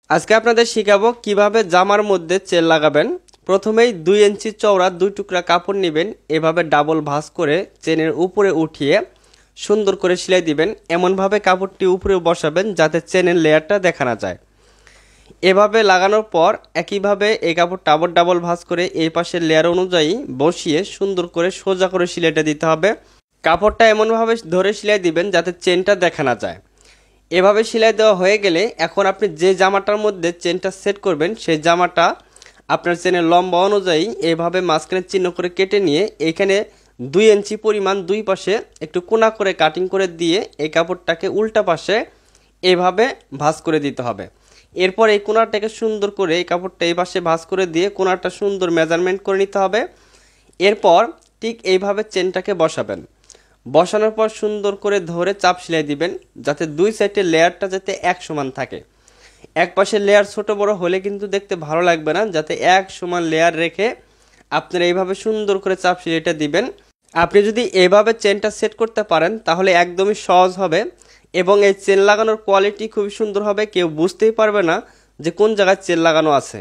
আজকে আপনাদের শিখাবো কিভাবে জামার মধ্যে চেন লাগাবেন। প্রথমেই 2 ইঞ্চি চওড়া 2 টুকরা কাপড় নেবেন, এভাবে ডাবল ভাঁজ করে চেনের উপরে উঠিয়ে সুন্দর করে সেলাই দিবেন। এমনভাবে কাপড়টি উপরে বসাবেন যাতে চেনের লেয়ারটা দেখা না যায়। এভাবে লাগানোর পর একইভাবে এই কাপড়টা আবার ডাবল ভাঁজ করে এই পাশের লেয়ার অনুযায়ী বসিয়ে সুন্দর করে সোজা করে সেলাইটা দিতে হবে। কাপড়টা এমনভাবে ধরে সেলাই দিবেন যাতে চেনটা দেখা না যায়। এভাবে সেলাই দেওয়া হয়ে গেলে এখন আপনি যে জামাটার মধ্যে চেনটা সেট করবেন সেই জামাটা আপনার চেনের লম্বা অনুযায়ী এভাবে মাঝখানে চিহ্ন করে কেটে নিয়ে এখানে 2 ইঞ্চি পরিমাণ দুই পাশে একটু কোনা করে কাটিং করে দিয়ে এই কাপড়টাকে উল্টা পাশে এভাবে ভাঁজ করে দিতে হবে। এরপর এই কোনাটাকে সুন্দর করে এই কাপড়টা এই পাশে ভাঁজ করে দিয়ে কোনাটা সুন্দর মেজারমেন্ট করে নিতে হবে। এরপর ঠিক এইভাবে চেনটাকে বসাবেন। বসানোর পর সুন্দর করে ধরে চাপ সেলাই দিবেন যাতে দুই সাইডের লেয়ারটা যাতে এক সমান থাকে। এক পাশের লেয়ার ছোট বড় হলে কিন্তু দেখতে ভালো লাগবে না, যাতে এক সমান লেয়ার রেখে আপনারা এইভাবে সুন্দর করে চাপ সেলাইটা দিবেন। আপনি যদি এইভাবে চেনটা সেট করতে পারেন তাহলে একদমই সহজ হবে এবং এই চেন লাগানোর কোয়ালিটি খুবই সুন্দর হবে, কেউ বুঝতেই পারবে না যে কোন জায়গায় চেন লাগানো আছে।